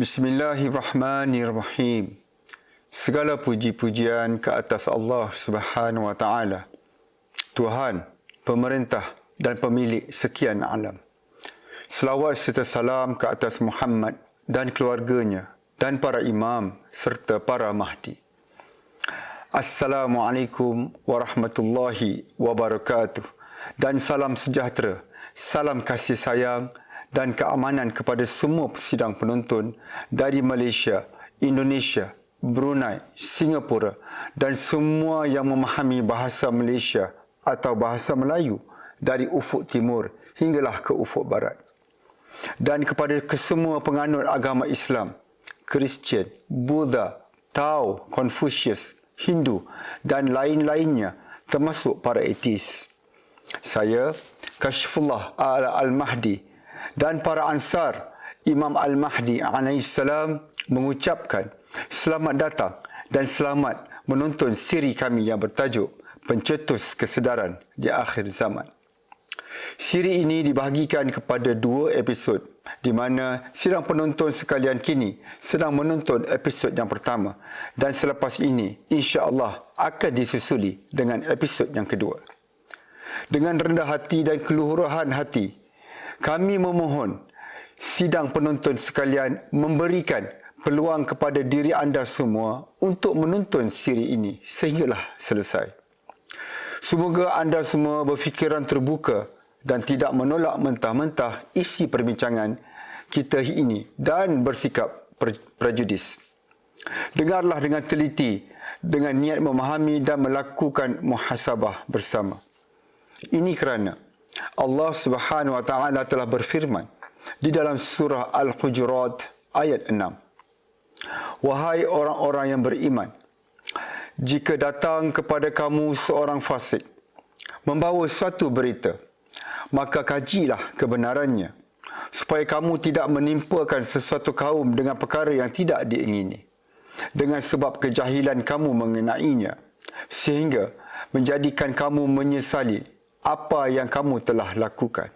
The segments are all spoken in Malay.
Bismillahirrahmanirrahim. Segala puji-pujian ke atas Allah Subhanahu wa taala, Tuhan, pemerintah dan pemilik sekian alam. Selawat serta salam ke atas Muhammad dan keluarganya dan para imam serta para mahdi. Assalamualaikum warahmatullahi wabarakatuh. Dan salam sejahtera, salam kasih sayang dan keamanan kepada semua sidang penonton dari Malaysia, Indonesia, Brunei, Singapura dan semua yang memahami bahasa Malaysia atau bahasa Melayu dari ufuk timur hinggalah ke ufuk barat. Dan kepada kesemua penganut agama Islam, Kristian, Buddha, Tao, Confucius, Hindu dan lain-lainnya termasuk para etis. Saya, Kashfullah Al-Mahdi dan para ansar Imam Al-Mahdi alaihissalam mengucapkan selamat datang dan selamat menonton siri kami yang bertajuk Pencetus Kesedaran di Akhir Zaman. Siri ini dibahagikan kepada 2 episod di mana sidang penonton sekalian kini sedang menonton episod yang pertama dan selepas ini insya-Allah akan disusuli dengan episod yang kedua. Dengan rendah hati dan keluhuran hati, kami memohon sidang penonton sekalian memberikan peluang kepada diri anda semua untuk menonton siri ini sehinggalah selesai. Semoga anda semua berfikiran terbuka dan tidak menolak mentah-mentah isi perbincangan kita ini dan bersikap prejudis. Dengarlah dengan teliti dengan niat memahami dan melakukan muhasabah bersama. Ini kerana Allah Subhanahu wa taala telah berfirman di dalam surah Al-Hujurat ayat 6. Wahai orang-orang yang beriman, jika datang kepada kamu seorang fasik membawa suatu berita, maka kajilah kebenarannya supaya kamu tidak menimpakan sesuatu kaum dengan perkara yang tidak diingini dengan sebab kejahilan kamu mengenainya sehingga menjadikan kamu menyesali apa yang kamu telah lakukan.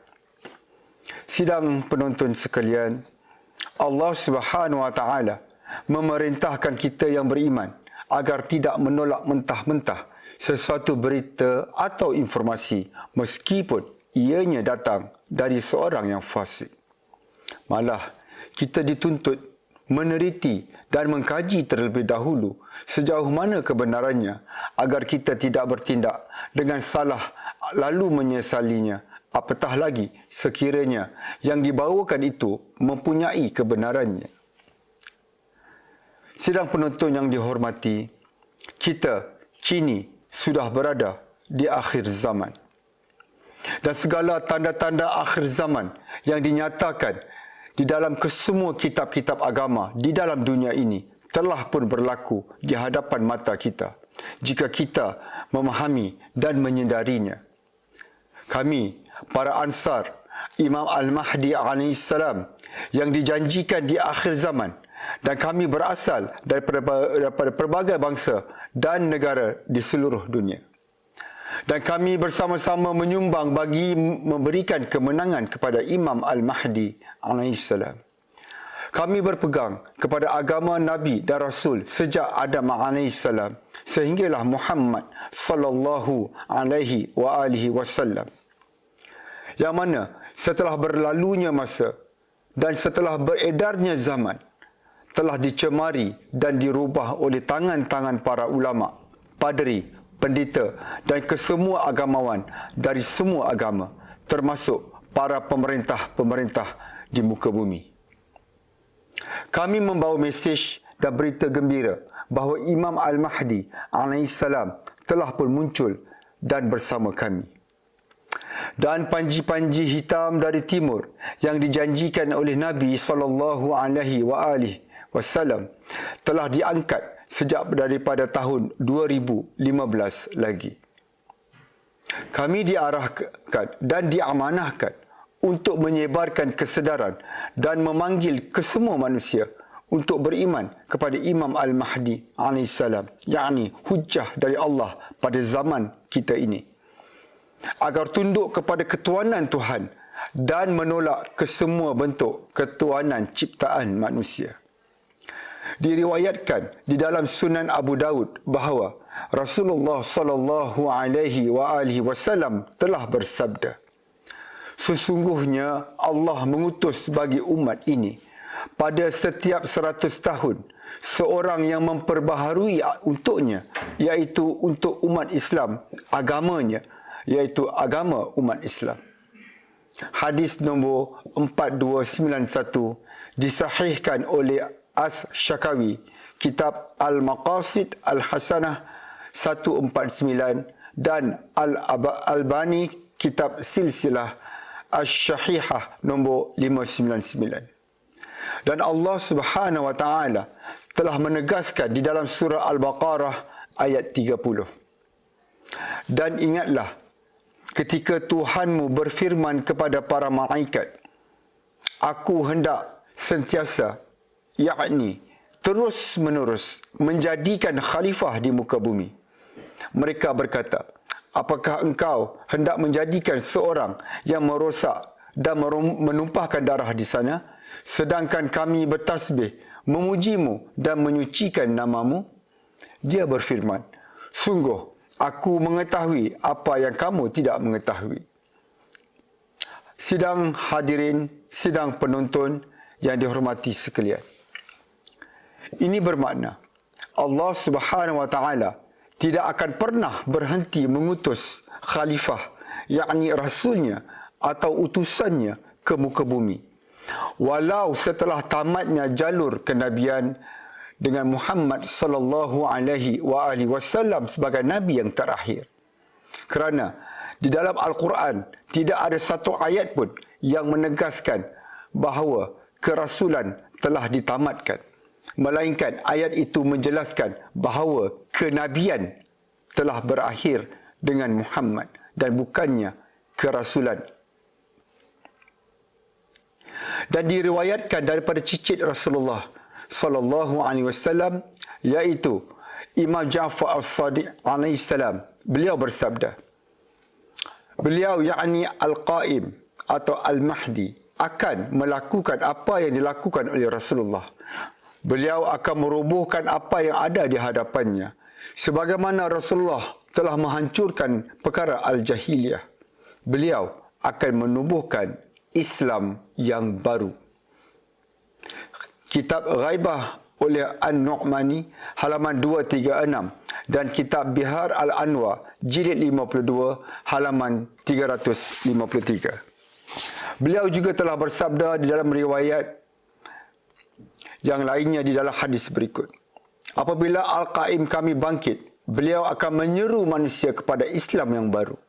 Sidang penonton sekalian, Allah Subhanahu wa taala memerintahkan kita yang beriman agar tidak menolak mentah-mentah sesuatu berita atau informasi meskipun ianya datang dari seorang yang fasik. Malah kita dituntut meneliti dan mengkaji terlebih dahulu sejauh mana kebenarannya agar kita tidak bertindak dengan salah lalu menyesalinya, apatah lagi sekiranya yang dibawakan itu mempunyai kebenarannya. Sidang penonton yang dihormati, kita kini sudah berada di akhir zaman. Dan segala tanda-tanda akhir zaman yang dinyatakan di dalam kesemua kitab-kitab agama di dalam dunia ini telah pun berlaku di hadapan mata kita jika kita memahami dan menyedarinya. Kami, para ansar Imam Al-Mahdi alaihissalam yang dijanjikan di akhir zaman dan kami berasal daripada pelbagai bangsa dan negara di seluruh dunia. Dan kami bersama-sama menyumbang bagi memberikan kemenangan kepada Imam Al-Mahdi alaihissalam. Kami berpegang kepada agama Nabi dan Rasul sejak Adam alaihissalam sehinggalah Muhammad sallallahu alaihi wa alihi wasallam. Yang mana setelah berlalunya masa dan setelah beredarnya zaman telah dicemari dan dirubah oleh tangan-tangan para ulama, padri, pendeta dan kesemua agamawan dari semua agama termasuk para pemerintah-pemerintah di muka bumi. Kami membawa mesej dan berita gembira bahawa Imam Al-Mahdi alaihissalam telah pun muncul dan bersama kami. Dan panji-panji hitam dari timur yang dijanjikan oleh Nabi SAW telah diangkat sejak daripada tahun 2015 lagi. Kami diarahkan dan diamanahkan untuk menyebarkan kesedaran dan memanggil kesemua manusia untuk beriman kepada Imam Al-Mahdi alaihissalam, yakni hujjah dari Allah pada zaman kita ini, agar tunduk kepada ketuanan Tuhan dan menolak kesemua bentuk ketuanan ciptaan manusia. Diriwayatkan di dalam Sunan Abu Daud bahawa Rasulullah sallallahu alaihi wasallam telah bersabda, sesungguhnya Allah mengutus bagi umat ini pada setiap 100 tahun seorang yang memperbaharui untuknya, iaitu untuk umat Islam, agamanya, iaitu agama umat Islam. Hadis nombor 4291 disahihkan oleh As-Syakawi, kitab Al-Maqasid Al-Hasanah 149 dan Al-Albani, kitab Silsilah Asy-Syahihah nombor 599. Dan Allah Subhanahu wa taala telah menegaskan di dalam surah Al-Baqarah ayat 30. Dan ingatlah ketika Tuhanmu berfirman kepada para malaikat, aku hendak sentiasa, yakni terus menerus menjadikan khalifah di muka bumi. Mereka berkata, apakah engkau hendak menjadikan seorang yang merosak dan menumpahkan darah di sana, sedangkan kami bertasbih, memujimu dan menyucikan namamu? Dia berfirman, sungguh aku mengetahui apa yang kamu tidak mengetahui. Sidang hadirin, sidang penonton yang dihormati sekalian. Ini bermakna Allah Subhanahu wa taala tidak akan pernah berhenti mengutus khalifah, yakni rasulnya atau utusannya ke muka bumi, walau setelah tamatnya jalur kenabian dengan Muhammad sallallahu alaihi wasallam sebagai nabi yang terakhir. Kerana di dalam Al-Quran tidak ada satu ayat pun yang menegaskan bahawa kerasulan telah ditamatkan, melainkan ayat itu menjelaskan bahawa kenabian telah berakhir dengan Muhammad dan bukannya kerasulan. Dan diriwayatkan daripada cicit Rasulullah sallallahu alaihi wasallam, iaitu Imam Ja'far As-Sadiq alaihi salam, beliau bersabda, beliau yakni Al-Qaim atau Al-Mahdi akan melakukan apa yang dilakukan oleh Rasulullah. Beliau akan merobohkan apa yang ada di hadapannya, sebagaimana Rasulullah telah menghancurkan perkara Al-Jahiliyah. Beliau akan menubuhkan Islam yang baru. Kitab Ghaibah oleh An-Nu'mani halaman 236 dan kitab Bihar Al-Anwar jilid 52 halaman 353. Beliau juga telah bersabda di dalam riwayat yang lainnya di dalam hadis berikut, apabila Al-Qaim kami bangkit, beliau akan menyeru manusia kepada Islam yang baru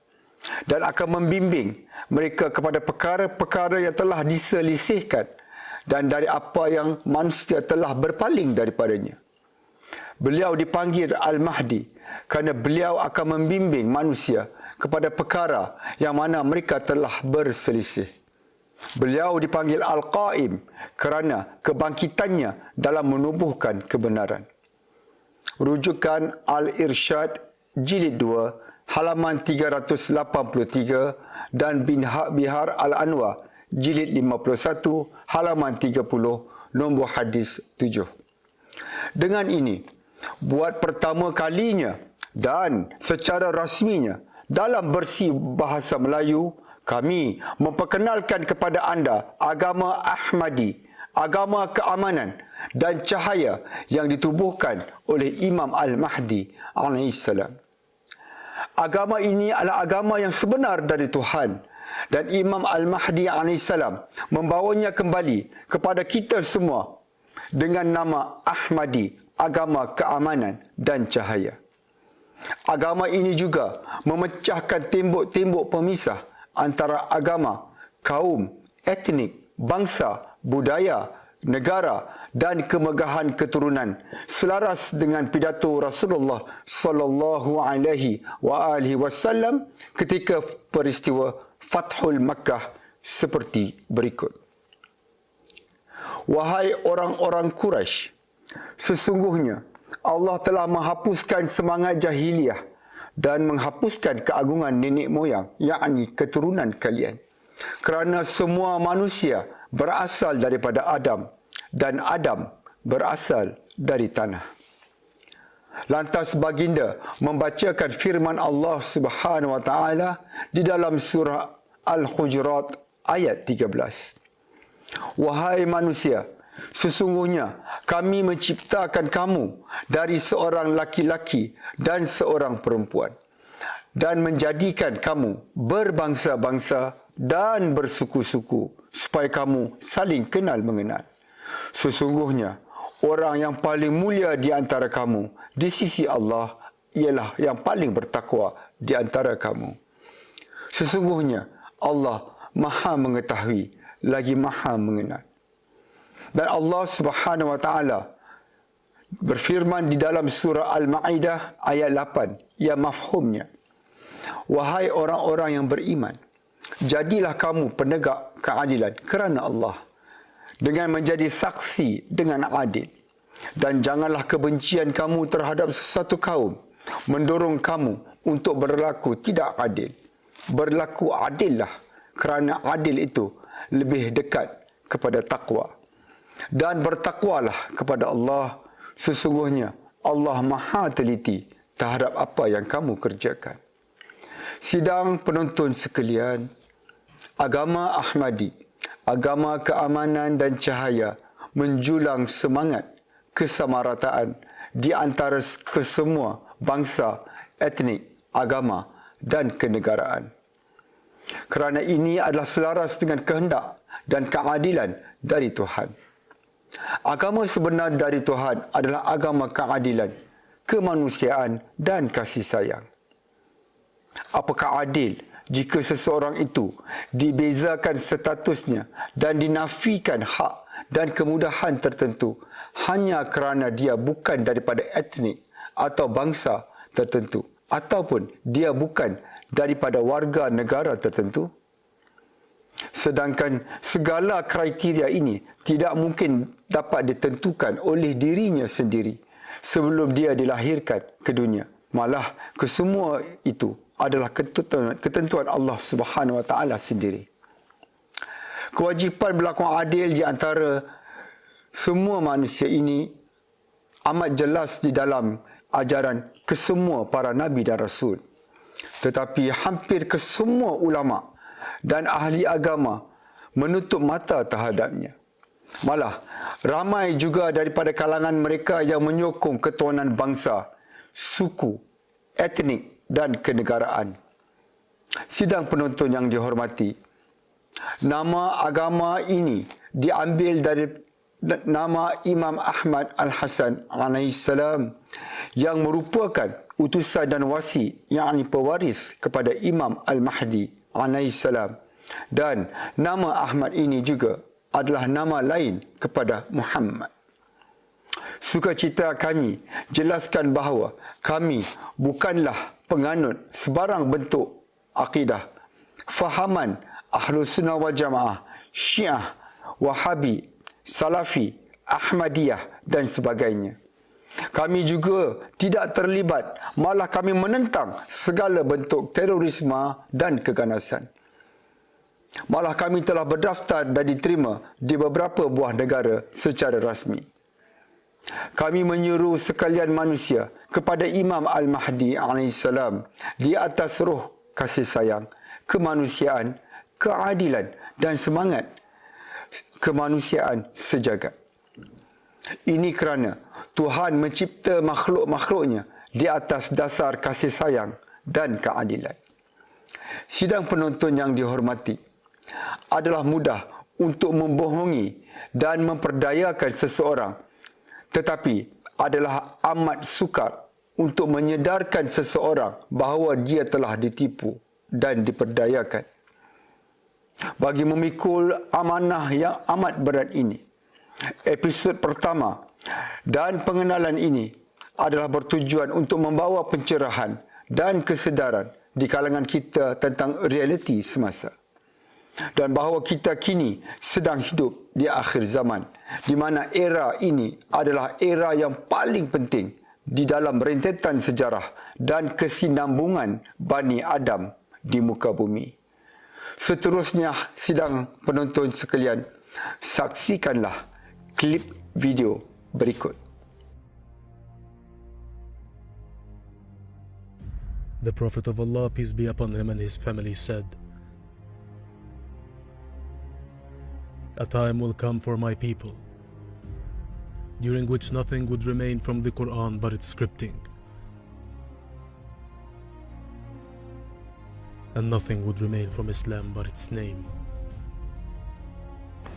dan akan membimbing mereka kepada perkara-perkara yang telah diselisihkan dan dari apa yang manusia telah berpaling daripadanya. Beliau dipanggil Al-Mahdi kerana beliau akan membimbing manusia kepada perkara yang mana mereka telah berselisih. Beliau dipanggil Al-Qaim kerana kebangkitannya dalam menubuhkan kebenaran. Rujukan Al-Irsyad jilid 2 halaman 383 dan Bihar Al-Anwar jilid 51 halaman 30 nombor hadis 7. Dengan ini, buat pertama kalinya dan secara rasminya dalam bersih bahasa Melayu, kami memperkenalkan kepada anda agama Ahmadi, agama keamanan dan cahaya yang ditubuhkan oleh Imam Al-Mahdi AS. Agama ini adalah agama yang sebenar dari Tuhan, dan Imam Al-Mahdi AS membawanya kembali kepada kita semua dengan nama Ahmadi, agama keamanan dan cahaya. Agama ini juga memecahkan tembok-tembok pemisah antara agama, kaum, etnik, bangsa, budaya, negara dan kemegahan keturunan, selaras dengan pidato Rasulullah sallallahu alaihi wasallam ketika peristiwa Fathul Makkah seperti berikut. Wahai orang-orang Quraisy, sesungguhnya Allah telah menghapuskan semangat jahiliyah dan menghapuskan keagungan nenek moyang, yakni keturunan kalian. Kerana semua manusia berasal daripada Adam dan Adam berasal dari tanah. Lantas baginda membacakan firman Allah Subhanahu wa taala di dalam surah Al-Hujurat ayat 13. Wahai manusia, sesungguhnya kami menciptakan kamu dari seorang laki-laki dan seorang perempuan dan menjadikan kamu berbangsa-bangsa dan bersuku-suku supaya kamu saling kenal mengenal. Sesungguhnya orang yang paling mulia di antara kamu di sisi Allah ialah yang paling bertakwa di antara kamu. Sesungguhnya Allah Maha mengetahui lagi Maha mengenal. Dan Allah Subhanahu wa taala berfirman di dalam surah Al-Maidah ayat 8 yang mafhumnya, wahai orang-orang yang beriman, jadilah kamu penegak keadilan kerana Allah dengan menjadi saksi dengan adil. Dan janganlah kebencian kamu terhadap sesuatu kaum mendorong kamu untuk berlaku tidak adil. Berlaku adillah, kerana adil itu lebih dekat kepada takwa. Dan bertakwalah kepada Allah, sesungguhnya Allah Maha teliti terhadap apa yang kamu kerjakan. Sidang penonton sekalian, agama Ahmadi, agama keamanan dan cahaya menjulang semangat kesamarataan di antara kesemua bangsa, etnik, agama dan kenegaraan. Kerana ini adalah selaras dengan kehendak dan keadilan dari Tuhan. Agama sebenar dari Tuhan adalah agama keadilan, kemanusiaan dan kasih sayang. Apakah adil jika seseorang itu dibezakan statusnya dan dinafikan hak dan kemudahan tertentu hanya kerana dia bukan daripada etnik atau bangsa tertentu ataupun dia bukan daripada warga negara tertentu? Sedangkan segala kriteria ini tidak mungkin dapat ditentukan oleh dirinya sendiri sebelum dia dilahirkan ke dunia. Malah kesemua itu adalah ketentuan Allah Subhanahu wa taala sendiri. Kewajipan berlaku adil di antara semua manusia ini amat jelas di dalam ajaran kesemua para nabi dan rasul. Tetapi hampir kesemua ulama dan ahli agama menutup mata terhadapnya. Malah ramai juga daripada kalangan mereka yang menyokong ketuhanan bangsa, suku, etnik dan kenegaraan. Sidang penonton yang dihormati, nama agama ini diambil dari nama Imam Ahmad Al-Hasan alaihissalam yang merupakan utusan dan wasi, yakni pewaris kepada Imam Al-Mahdi alaihissalam. Dan nama Ahmad ini juga adalah nama lain kepada Muhammad. Sukacita kami jelaskan bahawa kami bukanlah penganut sebarang bentuk akidah, fahaman Ahlus Sunnah wal Jamaah, Syiah, Wahabi, Salafi, Ahmadiyah dan sebagainya. Kami juga tidak terlibat, malah kami menentang segala bentuk terorisme dan keganasan. Malah kami telah berdaftar dan diterima di beberapa buah negara secara rasmi. Kami menyuruh sekalian manusia kepada Imam Al-Mahdi alaihissalam di atas roh kasih sayang, kemanusiaan, keadilan dan semangat kemanusiaan sejagat. Ini kerana Tuhan mencipta makhluk-makhluknya di atas dasar kasih sayang dan keadilan. Sidang penonton yang dihormati, adalah mudah untuk membohongi dan memperdayakan seseorang, tetapi adalah amat sukar untuk menyedarkan seseorang bahawa dia telah ditipu dan diperdayakan. Bagi memikul amanah yang amat berat ini, episod pertama dan pengenalan ini adalah bertujuan untuk membawa pencerahan dan kesedaran di kalangan kita tentang realiti semasa. Dan bahawa kita kini sedang hidup di akhir zaman, di mana era ini adalah era yang paling penting di dalam rentetan sejarah dan kesinambungan Bani Adam di muka bumi. Seterusnya, sidang penonton sekalian, saksikanlah klip video berikut. The Prophet of Allah, peace be upon him, and his family said, "A time will come for my people, during which nothing would remain from the Quran but its scripting, and nothing would remain from Islam but its name."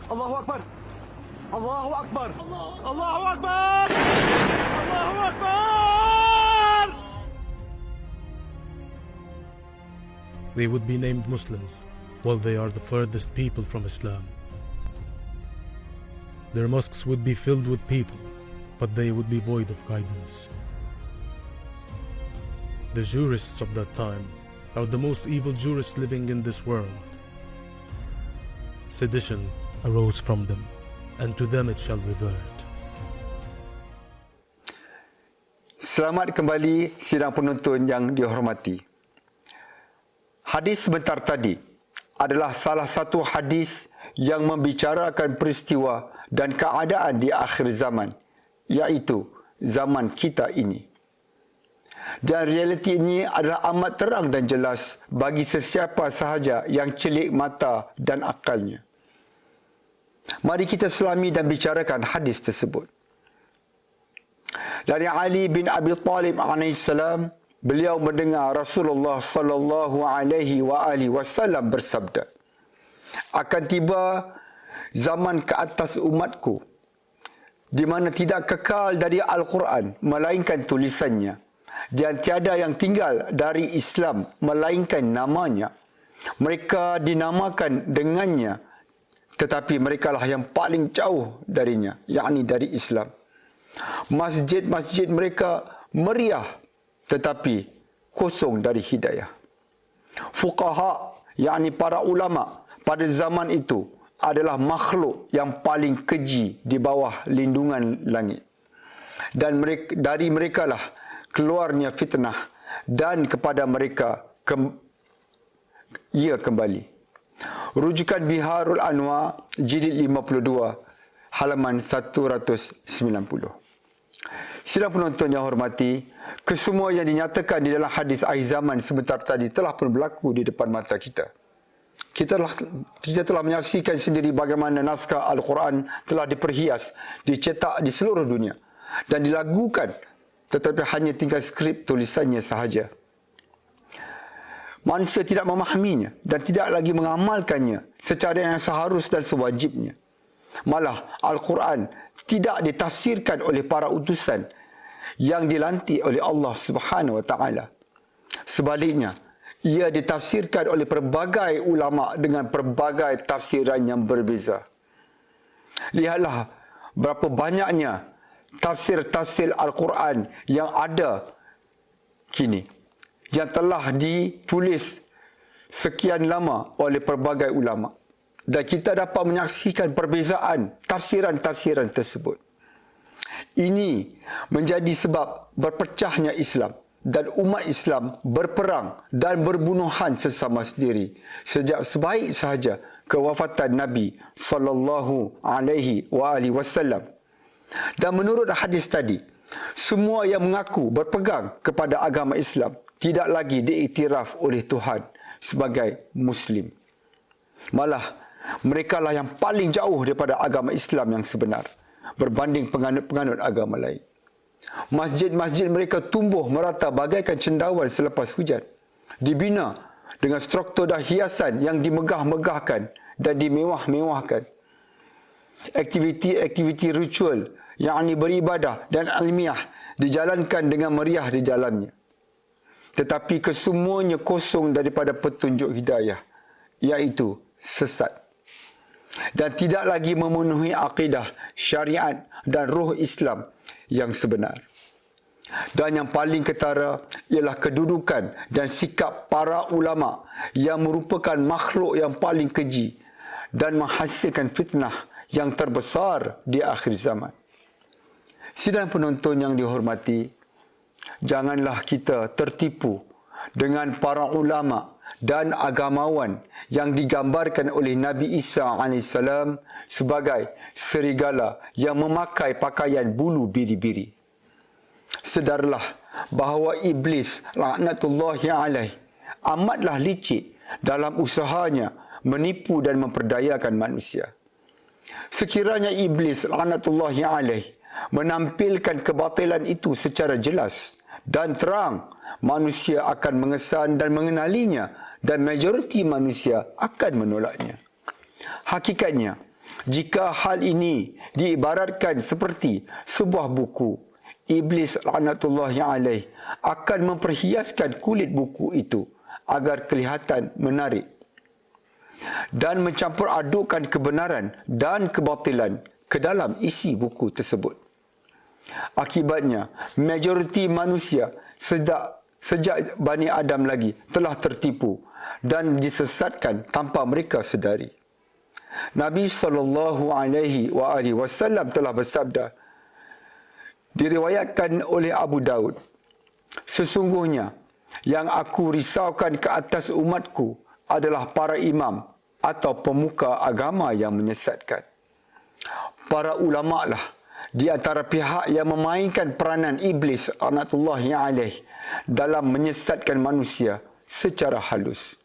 Allahu Akbar! Allahu Akbar! Allahu Akbar! Allahu Akbar! They would be named Muslims, while they are the furthest people from Islam. Their mosques would be filled with people, but they would be void of guidance. The jurists of that time are the most evil jurists living in this world. Sedition arose from them, and to them it shall revert. Selamat kembali sidang penonton yang dihormati. Hadis sebentar tadi adalah salah satu hadis yang membicarakan peristiwa dan keadaan di akhir zaman, iaitu zaman kita ini. Dan realiti ini adalah amat terang dan jelas bagi sesiapa sahaja yang celik mata dan akalnya. Mari kita selami dan bicarakan hadis tersebut. Dari Ali bin Abi Talib alaihissalam, beliau mendengar Rasulullah sallallahu alaihi wasallam bersabda, "Akan tiba zaman ke atas umatku di mana tidak kekal dari Al-Quran melainkan tulisannya, dan tiada yang tinggal dari Islam melainkan namanya. Mereka dinamakan dengannya, tetapi merekalah yang paling jauh darinya, yakni dari Islam. Masjid-masjid mereka meriah, tetapi kosong dari hidayah. Fuqaha, yakni para ulama pada zaman itu adalah makhluk yang paling keji di bawah lindungan langit. Dan dari merekalah keluarnya fitnah, dan kepada mereka ia kembali." Rujukan Biharul Anwar, jilid 52, halaman 190. Sidang penonton yang hormati, kesemua yang dinyatakan di dalam hadis akhir zaman sebentar tadi telah pun berlaku di depan mata kita. Kita telah menyaksikan sendiri bagaimana naskah Al-Quran telah diperhias, dicetak di seluruh dunia dan dilagukan, tetapi hanya tinggal skrip tulisannya sahaja. Manusia tidak memahaminya dan tidak lagi mengamalkannya secara yang seharus dan sewajibnya. Malah Al-Quran tidak ditafsirkan oleh para utusan yang dilantik oleh Allah Subhanahu wa taala. Sebaliknya, ia ditafsirkan oleh pelbagai ulama dengan pelbagai tafsiran yang berbeza. Lihatlah berapa banyaknya tafsir-tafsir Al-Quran yang ada kini, yang telah ditulis sekian lama oleh pelbagai ulama. Dan kita dapat menyaksikan perbezaan tafsiran-tafsiran tersebut. Ini menjadi sebab berpecahnya Islam dan umat Islam berperang dan berbunuhan sesama sendiri sejak sebaik sahaja kewafatan Nabi sallallahu alaihi wasallam. Dan menurut hadis tadi, semua yang mengaku berpegang kepada agama Islam tidak lagi diiktiraf oleh Tuhan sebagai Muslim. Malah merekalah yang paling jauh daripada agama Islam yang sebenar berbanding penganut-penganut agama lain. Masjid-masjid mereka tumbuh merata bagaikan cendawan selepas hujan, dibina dengan struktur dan hiasan yang dimegah-megahkan dan dimewah-mewahkan. Aktiviti-aktiviti ritual, yakni beribadah dan ilmiah, dijalankan dengan meriah di dalamnya. Tetapi kesemuanya kosong daripada petunjuk hidayah, iaitu sesat, dan tidak lagi memenuhi akidah, syariat dan roh Islam yang sebenar. Dan yang paling ketara ialah kedudukan dan sikap para ulama yang merupakan makhluk yang paling keji dan menghasilkan fitnah yang terbesar di akhir zaman. Sidang penonton yang dihormati, janganlah kita tertipu dengan para ulama dan agamawan yang digambarkan oleh Nabi Isa AS sebagai serigala yang memakai pakaian bulu biri-biri. Sedarlah bahawa iblis laknatullahi alaih amatlah licik dalam usahanya menipu dan memperdayakan manusia. Sekiranya iblis laknatullahi alaih menampilkan kebatilan itu secara jelas dan terang, manusia akan mengesan dan mengenalinya dan majoriti manusia akan menolaknya. Hakikatnya, jika hal ini diibaratkan seperti sebuah buku, iblis laknatullahi alaih akan memperhiaskan kulit buku itu agar kelihatan menarik dan mencampur adukkan kebenaran dan kebatilan ke dalam isi buku tersebut. Akibatnya, majoriti manusia sejak Bani Adam lagi telah tertipu dan disesatkan tanpa mereka sedari. Nabi SAW telah bersabda, diriwayatkan oleh Abu Daud, sesungguhnya yang aku risaukan ke atas umatku adalah para imam atau pemuka agama yang menyesatkan. Para ulama lah di antara pihak yang memainkan peranan iblis laknatullahi alaih dalam menyesatkan manusia secara halus.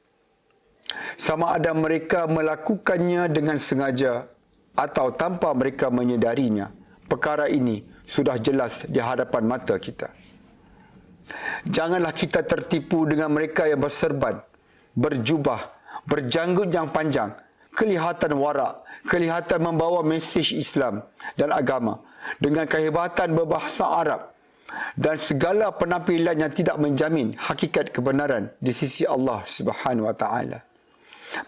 Sama ada mereka melakukannya dengan sengaja atau tanpa mereka menyedarinya, perkara ini sudah jelas di hadapan mata kita. Janganlah kita tertipu dengan mereka yang berserban, berjubah, berjanggut yang panjang, kelihatan warak, kelihatan membawa mesej Islam dan agama dengan kehebatan berbahasa Arab dan segala penampilan yang tidak menjamin hakikat kebenaran di sisi Allah Subhanahu wa taala.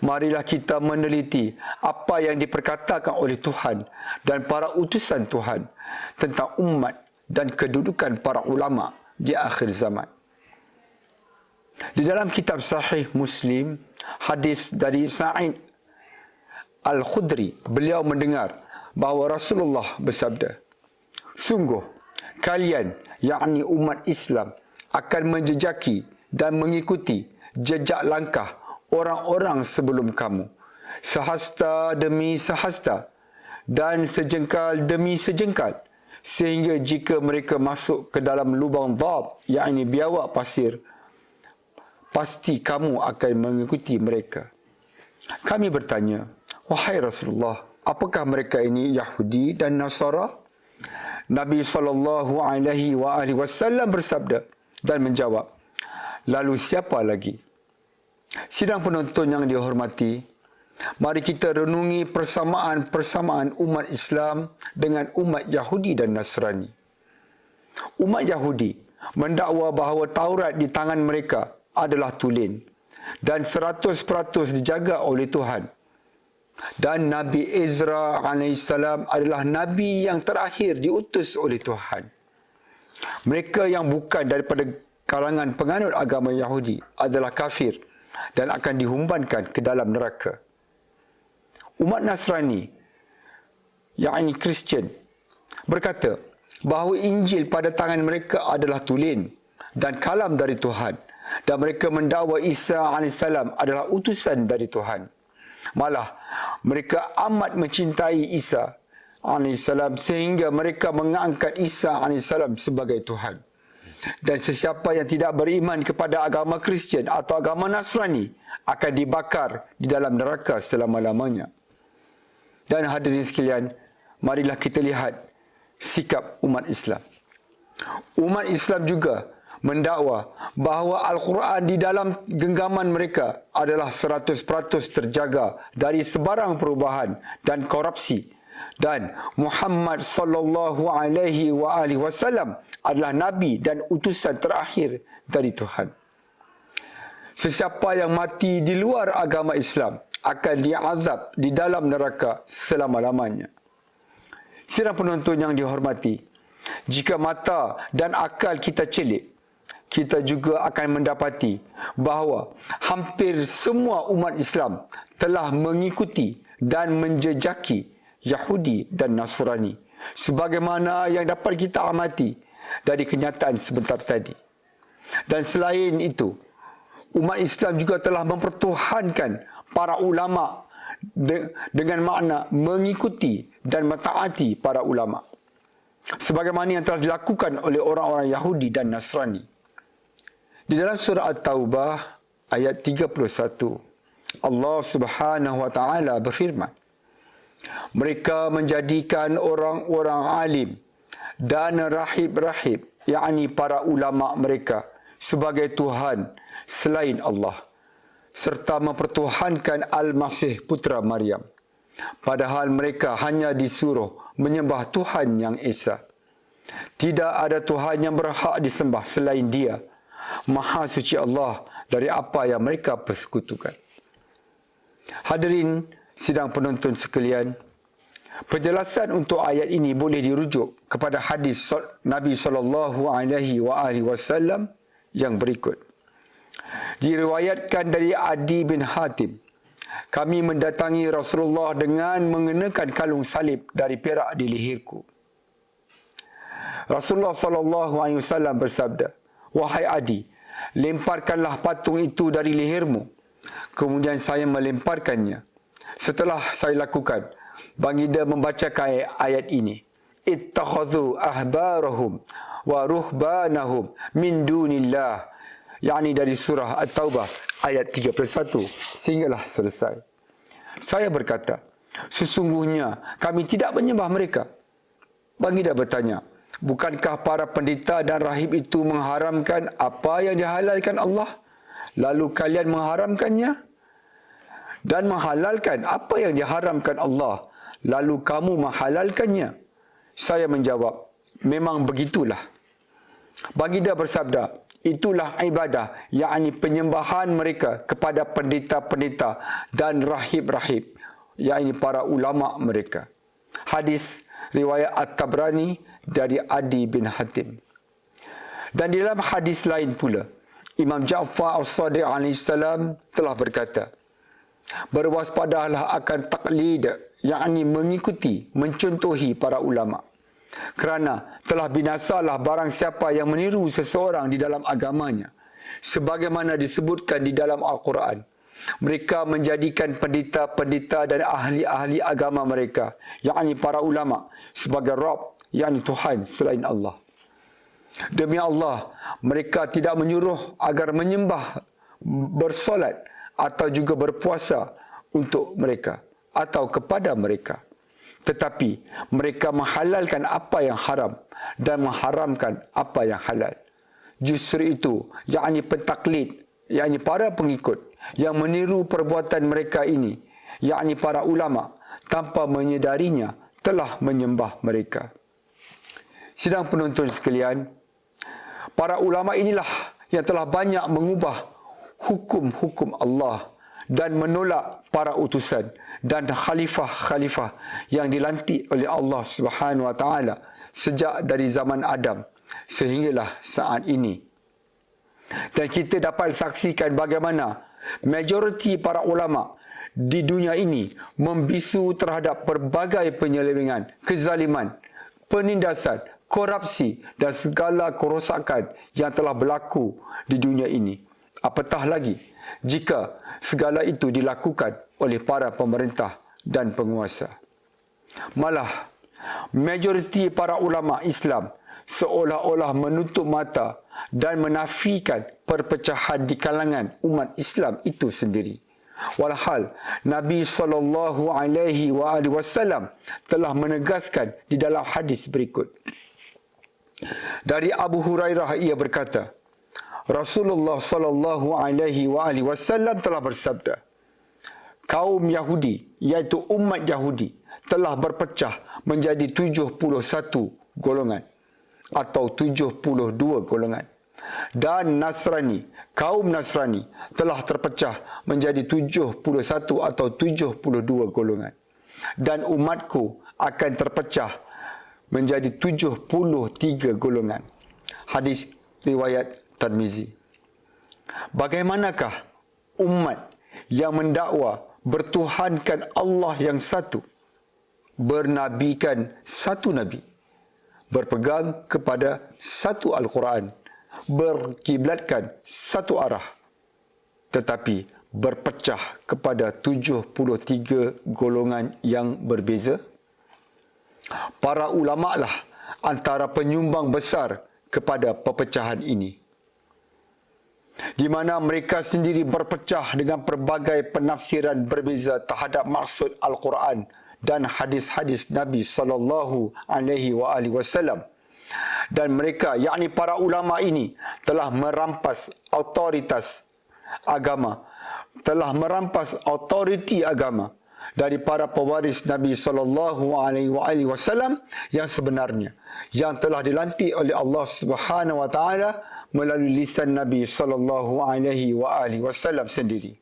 Marilah kita meneliti apa yang diperkatakan oleh Tuhan dan para utusan Tuhan tentang umat dan kedudukan para ulama di akhir zaman. Di dalam kitab Sahih Muslim, hadis dari Sa'id Al-Khudri, beliau mendengar bahawa Rasulullah bersabda, sungguh kalian, yakni umat Islam, akan menjejaki dan mengikuti jejak langkah orang-orang sebelum kamu, sehasta demi sehasta dan sejengkal demi sejengkal, sehingga jika mereka masuk ke dalam lubang dhab, yakni biawak pasir, pasti kamu akan mengikuti mereka. Kami bertanya, wahai Rasulullah, apakah mereka ini Yahudi dan Nasara? Nabi SAW bersabda dan menjawab, lalu siapa lagi? Sidang penonton yang dihormati, mari kita renungi persamaan-persamaan umat Islam dengan umat Yahudi dan Nasrani. Umat Yahudi mendakwa bahawa Taurat di tangan mereka adalah tulen dan 100% dijaga oleh Tuhan. Dan Nabi Ezra AS adalah Nabi yang terakhir diutus oleh Tuhan. Mereka yang bukan daripada kalangan penganut agama Yahudi adalah kafir dan akan dihumbankan ke dalam neraka. Umat Nasrani, yakni Kristian, berkata bahawa Injil pada tangan mereka adalah tulen dan kalam dari Tuhan, dan mereka mendakwa Isa AS adalah utusan dari Tuhan. Malah, mereka amat mencintai Isa AS sehingga mereka mengangkat Isa AS sebagai Tuhan. Dan sesiapa yang tidak beriman kepada agama Kristian atau agama Nasrani akan dibakar di dalam neraka selama-lamanya. Dan hadirin sekalian, marilah kita lihat sikap umat Islam. Umat Islam juga mendakwa bahawa Al-Quran di dalam genggaman mereka adalah 100% terjaga dari sebarang perubahan dan korupsi, dan Muhammad sallallahu alaihi wasallam adalah nabi dan utusan terakhir dari Tuhan. Sesiapa yang mati di luar agama Islam akan diazab di dalam neraka selama-lamanya. Sidang penonton yang dihormati, jika mata dan akal kita celik, kita juga akan mendapati bahawa hampir semua umat Islam telah mengikuti dan menjejaki Yahudi dan Nasrani, sebagaimana yang dapat kita amati dari kenyataan sebentar tadi. Dan selain itu, umat Islam juga telah mempertuhankan para ulama dengan makna mengikuti dan mentaati para ulama, sebagaimana yang telah dilakukan oleh orang-orang Yahudi dan Nasrani. Di dalam surah At-Taubah ayat 31, Allah Subhanahu wa taala berfirman, mereka menjadikan orang-orang alim dan rahib-rahib, yakni para ulama mereka, sebagai Tuhan selain Allah, serta mempertuhankan Al-Masih putera Maryam, padahal mereka hanya disuruh menyembah Tuhan yang Esa. Tidak ada Tuhan yang berhak disembah selain Dia. Maha suci Allah dari apa yang mereka persekutukan. Hadirin sidang penonton sekalian, penjelasan untuk ayat ini boleh dirujuk kepada hadis Nabi SAW yang berikut. Diriwayatkan dari Adi bin Hatim, kami mendatangi Rasulullah dengan mengenakan kalung salib dari perak di leherku. Rasulullah SAW bersabda, wahai Adi, lemparkanlah patung itu dari lehermu. Kemudian saya melemparkannya. Setelah saya lakukan, baginda membacakan ayat ini, ittakhadhu ahbarahum wa ruhbanahum min dunillah, yakni dari surah At-Taubah ayat 31 sehinggalah selesai. Saya berkata, sesungguhnya kami tidak menyembah mereka. Baginda bertanya, bukankah para pendeta dan rahib itu mengharamkan apa yang dihalalkan Allah, lalu kalian mengharamkannya? Dan menghalalkan apa yang diharamkan Allah, lalu kamu menghalalkannya? Saya menjawab, memang begitulah. Baginda bersabda, itulah ibadah, yakni penyembahan mereka kepada pendeta-pendeta dan rahib-rahib, yakni para ulama mereka. Hadis riwayat At-Tabrani dari Adi bin Hatim. Dan di dalam hadis lain pula, Imam Ja'far As-Sadiq AS telah berkata, berwaspadalah akan taklid, yakni mengikuti, mencontohi para ulama. Kerana telah binasalah barang siapa yang meniru seseorang di dalam agamanya, sebagaimana disebutkan di dalam Al-Quran. Mereka menjadikan pendeta-pendeta dan ahli-ahli agama mereka, yakni para ulama, sebagai Rabb, yakni Tuhan selain Allah. Demi Allah, mereka tidak menyuruh agar menyembah, bersolat atau juga berpuasa untuk mereka atau kepada mereka. Tetapi mereka menghalalkan apa yang haram dan mengharamkan apa yang halal. Justru itu, yakni pentaklid, yakni para pengikut yang meniru perbuatan mereka ini, yakni para ulama, tanpa menyedarinya telah menyembah mereka. Sidang penonton sekalian, para ulama inilah yang telah banyak mengubah hukum-hukum Allah dan menolak para utusan dan khalifah-khalifah yang dilantik oleh Allah Subhanahu wa taala sejak dari zaman Adam sehinggalah saat ini. Dan kita dapat saksikan bagaimana majoriti para ulama di dunia ini membisu terhadap pelbagai penyelewengan, kezaliman, penindasan, korupsi dan segala kerosakan yang telah berlaku di dunia ini. Apatah lagi jika segala itu dilakukan oleh para pemerintah dan penguasa. Malah, majoriti para ulama Islam seolah-olah menutup mata dan menafikan perpecahan di kalangan umat Islam itu sendiri. Walhal Nabi SAW telah menegaskan di dalam hadis berikut. Dari Abu Hurairah ia berkata, Rasulullah SAW telah bersabda, kaum Yahudi, iaitu umat Yahudi, telah berpecah menjadi 71 golongan atau 72 golongan. Dan Nasrani, kaum Nasrani telah terpecah menjadi 71 atau 72 golongan. Dan umatku akan terpecah menjadi 73 golongan. Hadis riwayat Tirmizi. Bagaimanakah umat yang mendakwa bertuhankan Allah yang satu, bernabikan satu Nabi, berpegang kepada satu Al-Quran, berkiblatkan satu arah, tetapi berpecah kepada 73 golongan yang berbeza? Para ulama lah antara penyumbang besar kepada perpecahan ini, di mana mereka sendiri berpecah dengan pelbagai penafsiran berbeza terhadap maksud Al-Quran dan hadis-hadis Nabi SAW. Dan mereka, yakni para ulama ini, telah merampas otoritas agama, telah merampas autoriti agama dari para pewaris Nabi SAW yang sebenarnya, yang telah dilantik oleh Allah Subhanahu Wa Taala melalui lisan Nabi SAW sendiri.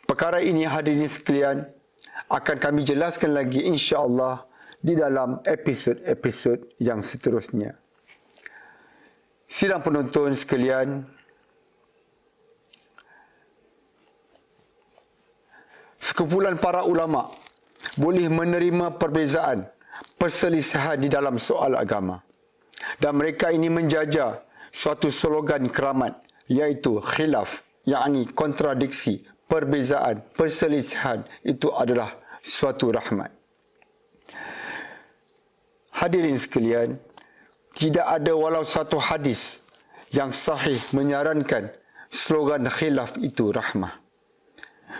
Perkara ini hadirin sekalian akan kami jelaskan lagi insya-Allah di dalam episod-episod yang seterusnya. Sidang penonton sekalian, sekumpulan para ulama boleh menerima perbezaan, perselisihan di dalam soal agama. Dan mereka ini menjajah suatu slogan keramat, iaitu khilaf, yakni kontradiksi, perbezaan, perselisihan itu adalah suatu rahmat. Hadirin sekalian, tidak ada walau satu hadis yang sahih menyarankan slogan khilaf itu rahmah.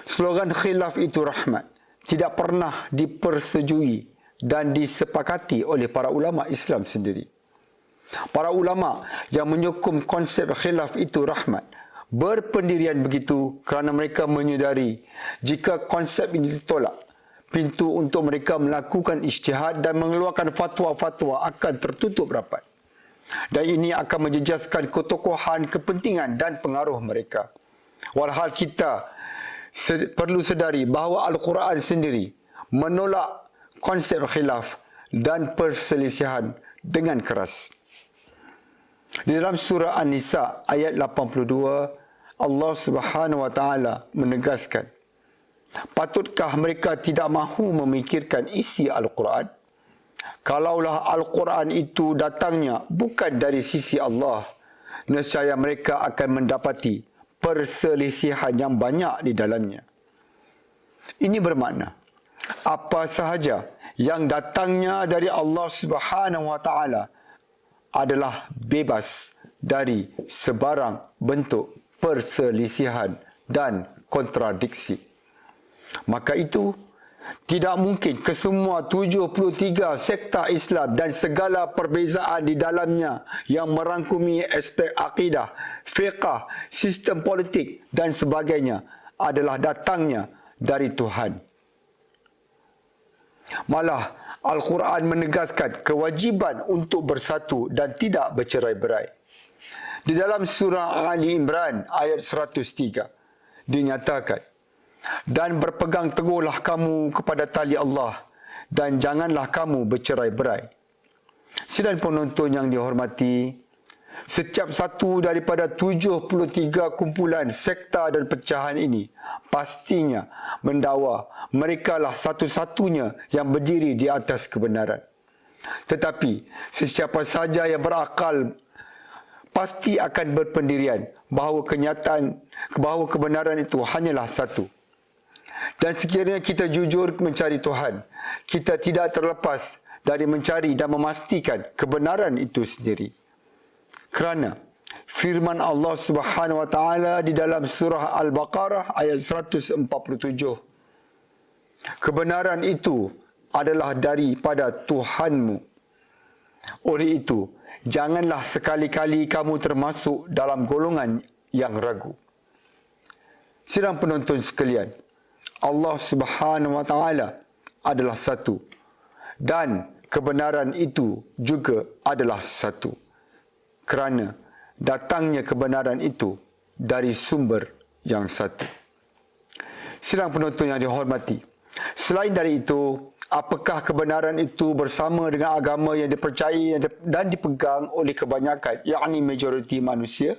Slogan khilaf itu rahmat tidak pernah dipersetujui dan disepakati oleh para ulama Islam sendiri. Para ulama yang menyokong konsep khilaf itu rahmat berpendirian begitu kerana mereka menyedari jika konsep ini ditolak, pintu untuk mereka melakukan ijtihad dan mengeluarkan fatwa-fatwa akan tertutup rapat. Dan ini akan menjejaskan ketokohan, kepentingan dan pengaruh mereka. Walhal kita perlu sedari bahawa Al-Quran sendiri menolak konsep khilaf dan perselisihan dengan keras. Di dalam surah An-Nisa ayat 82, Allah Subhanahu Wa Taala menegaskan, patutkah mereka tidak mahu memikirkan isi Al-Quran? Kalaulah Al-Quran itu datangnya bukan dari sisi Allah, nescaya mereka akan mendapati perselisihan yang banyak di dalamnya. Ini bermakna, apa sahaja yang datangnya dari Allah Subhanahu Wa Taala adalah bebas dari sebarang bentuk perselisihan dan kontradiksi. Maka itu, tidak mungkin kesemua 73 sekta Islam dan segala perbezaan di dalamnya yang merangkumi aspek akidah, fiqh, sistem politik dan sebagainya adalah datangnya dari Tuhan. Malah, Al-Quran menegaskan kewajiban untuk bersatu dan tidak bercerai-berai. Di dalam surah Ali Imran ayat 103 dinyatakan, dan berpegang teguhlah kamu kepada tali Allah dan janganlah kamu bercerai-berai. Sidang penonton yang dihormati, setiap satu daripada 73 kumpulan sekta dan pecahan ini pastinya mendakwa merekalah satu-satunya yang berdiri di atas kebenaran. Tetapi sesiapa saja yang berakal pasti akan berpendirian bahawa kebenaran itu hanyalah satu. Dan sekiranya kita jujur mencari Tuhan, kita tidak terlepas dari mencari dan memastikan kebenaran itu sendiri. Kerana firman Allah Subhanahu Wa Taala di dalam surah Al-Baqarah ayat 147, kebenaran itu adalah daripada Tuhanmu. Oleh itu, janganlah sekali-kali kamu termasuk dalam golongan yang ragu. Sidang penonton sekalian, Allah Subhanahu Wa Taala adalah satu dan kebenaran itu juga adalah satu. Kerana datangnya kebenaran itu dari sumber yang satu. Sidang penonton yang dihormati, selain dari itu, apakah kebenaran itu bersama dengan agama yang dipercayai dan dipegang oleh kebanyakan, yakni majoriti manusia?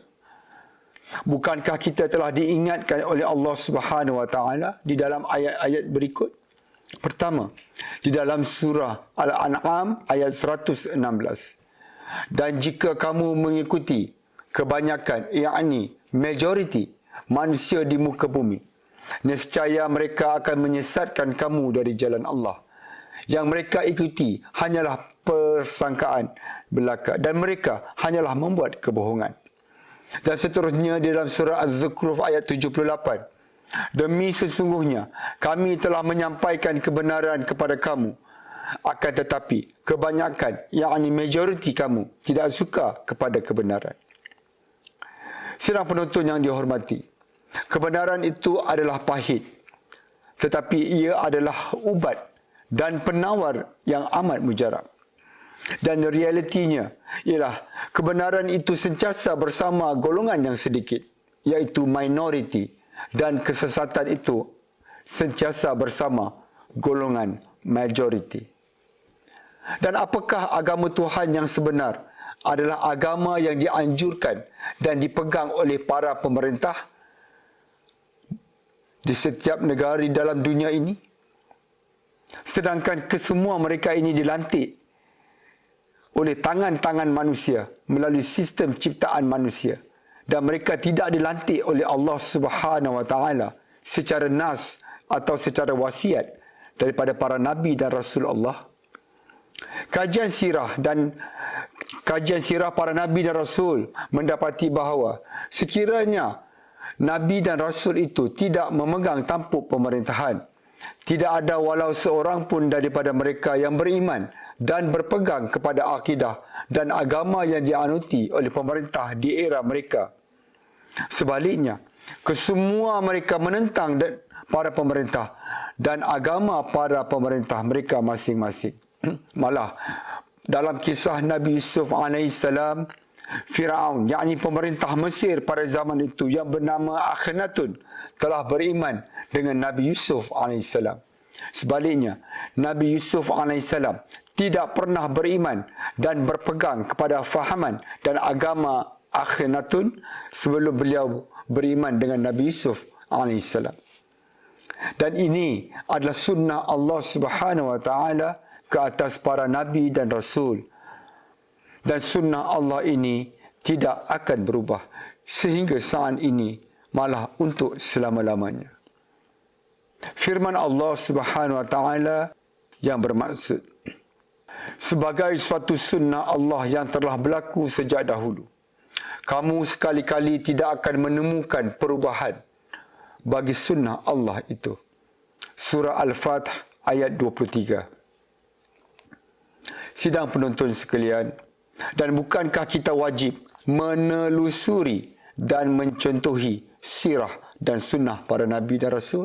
Bukankah kita telah diingatkan oleh Allah Subhanahu Wa Taala di dalam ayat-ayat berikut? Pertama, di dalam surah Al-An'am ayat 116. Dan jika kamu mengikuti kebanyakan, yakni majoriti, manusia di muka bumi. Nescaya mereka akan menyesatkan kamu dari jalan Allah. Yang mereka ikuti hanyalah persangkaan belaka dan mereka hanyalah membuat kebohongan. Dan seterusnya di dalam surah Az-Zukhruf ayat 78. Demi sesungguhnya kami telah menyampaikan kebenaran kepada kamu. Akan tetapi kebanyakan, yakni majoriti kamu tidak suka kepada kebenaran. Sidang penonton yang dihormati, kebenaran itu adalah pahit, tetapi ia adalah ubat dan penawar yang amat mujarab. Dan realitinya ialah kebenaran itu sentiasa bersama golongan yang sedikit, iaitu minoriti, dan kesesatan itu sentiasa bersama golongan majoriti. Dan apakah agama Tuhan yang sebenar? Adalah agama yang dianjurkan dan dipegang oleh para pemerintah di setiap negara di dalam dunia ini. Sedangkan kesemua mereka ini dilantik oleh tangan-tangan manusia melalui sistem ciptaan manusia, dan mereka tidak dilantik oleh Allah Subhanahu Wa Taala secara nas atau secara wasiat daripada para nabi dan rasul Allah. Kajian sirah para nabi dan rasul mendapati bahawa sekiranya nabi dan rasul itu tidak memegang tampuk pemerintahan, tidak ada walau seorang pun daripada mereka yang beriman dan berpegang kepada akidah dan agama yang dianuti oleh pemerintah di era mereka. Sebaliknya, kesemua mereka menentang para pemerintah dan agama para pemerintah mereka masing-masing. Malah dalam kisah Nabi Yusuf AS, Firaun, yakni pemerintah Mesir pada zaman itu yang bernama Akhenaton, telah beriman dengan Nabi Yusuf AS. Sebaliknya, Nabi Yusuf AS tidak pernah beriman dan berpegang kepada fahaman dan agama Akhenaton sebelum beliau beriman dengan Nabi Yusuf AS. Dan ini adalah sunnah Allah Subhanahu Wa Taala ke atas para nabi dan rasul. Dan sunnah Allah ini tidak akan berubah sehingga saat ini, malah untuk selama-lamanya. Firman Allah Subhanahu Wa Taala yang bermaksud, sebagai suatu sunnah Allah yang telah berlaku sejak dahulu, kamu sekali-kali tidak akan menemukan perubahan bagi sunnah Allah itu. Surah Al-Fath ayat 23. Sidang penonton sekalian, dan bukankah kita wajib menelusuri dan mencontohi sirah dan sunnah para nabi dan rasul?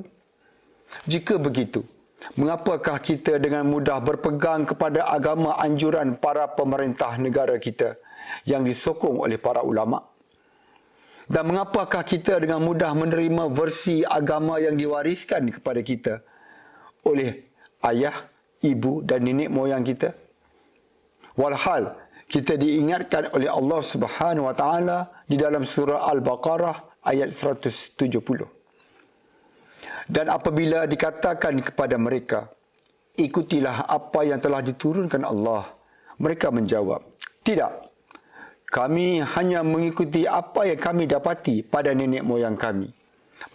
Jika begitu, mengapakah kita dengan mudah berpegang kepada agama anjuran para pemerintah negara kita yang disokong oleh para ulama? Dan mengapakah kita dengan mudah menerima versi agama yang diwariskan kepada kita oleh ayah, ibu dan nenek moyang kita? Walhal kita diingatkan oleh Allah Subhanahu Wa Taala di dalam surah Al-Baqarah ayat 170. Dan apabila dikatakan kepada mereka, ikutilah apa yang telah diturunkan Allah, mereka menjawab, tidak, kami hanya mengikuti apa yang kami dapati pada nenek moyang kami.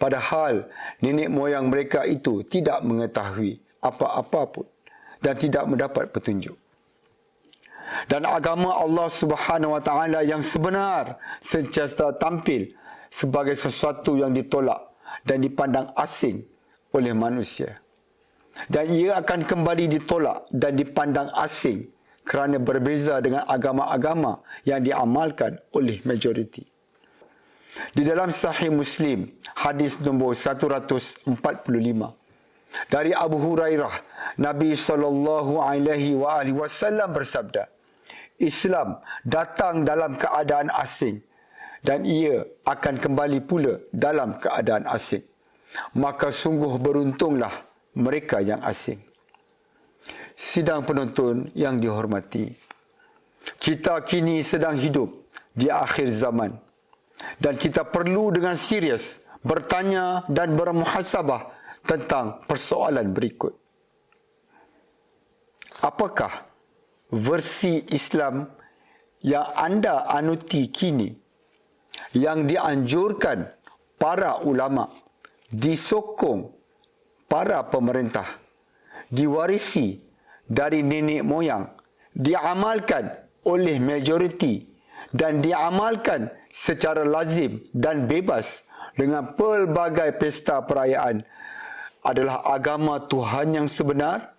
Padahal nenek moyang mereka itu tidak mengetahui apa-apa pun dan tidak mendapat petunjuk. Dan agama Allah Subhanahu Wa Taala yang sebenar sentiasa tampil sebagai sesuatu yang ditolak dan dipandang asing oleh manusia. Dan ia akan kembali ditolak dan dipandang asing kerana berbeza dengan agama-agama yang diamalkan oleh majoriti. Di dalam Sahih Muslim, hadis nombor 145, dari Abu Hurairah, Nabi SAW bersabda, Islam datang dalam keadaan asing dan ia akan kembali pula dalam keadaan asing. Maka sungguh beruntunglah mereka yang asing. Sidang penonton yang dihormati, kita kini sedang hidup di akhir zaman dan kita perlu dengan serius bertanya dan bermuhasabah tentang persoalan berikut. Apakah versi Islam yang anda anuti kini yang dianjurkan para ulama, disokong para pemerintah, diwarisi dari nenek moyang, diamalkan oleh majoriti dan diamalkan secara lazim dan bebas dengan pelbagai pesta perayaan adalah agama Tuhan yang sebenar?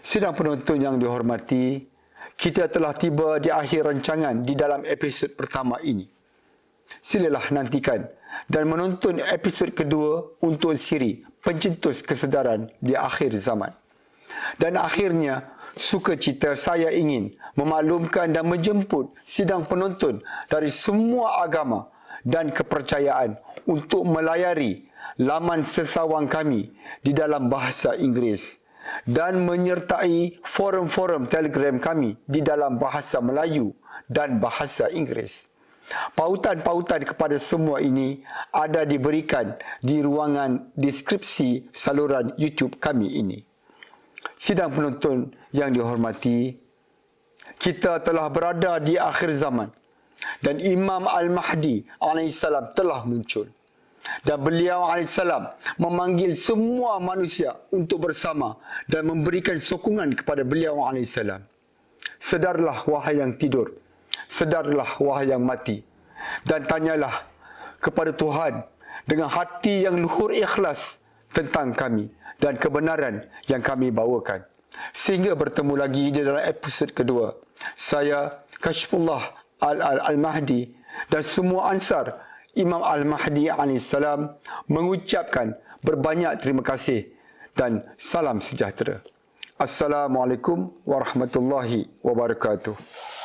Sidang penonton yang dihormati, kita telah tiba di akhir rancangan di dalam episod pertama ini. Silalah nantikan dan menonton episod kedua untuk siri pencetus kesedaran di akhir zaman. Dan akhirnya, sukacita saya ingin memaklumkan dan menjemput sidang penonton dari semua agama dan kepercayaan untuk melayari laman sesawang kami di dalam bahasa Inggeris dan menyertai forum-forum Telegram kami di dalam bahasa Melayu dan bahasa Inggeris. Pautan-pautan kepada semua ini ada diberikan di ruangan deskripsi saluran YouTube kami ini. Sidang penonton yang dihormati, kita telah berada di akhir zaman dan Imam Al-Mahdi AS telah muncul. Dan beliau AS memanggil semua manusia untuk bersama dan memberikan sokongan kepada beliau AS. Sedarlah wahai yang tidur, sedarlah wahai yang mati, dan tanyalah kepada Tuhan dengan hati yang luhur ikhlas tentang kami dan kebenaran yang kami bawakan. Sehingga bertemu lagi di dalam episod kedua. Saya Kashfullah Al-Mahdi dan semua ansar Imam Al-Mahdi AS mengucapkan berbanyak terima kasih dan salam sejahtera. Assalamualaikum warahmatullahi wabarakatuh.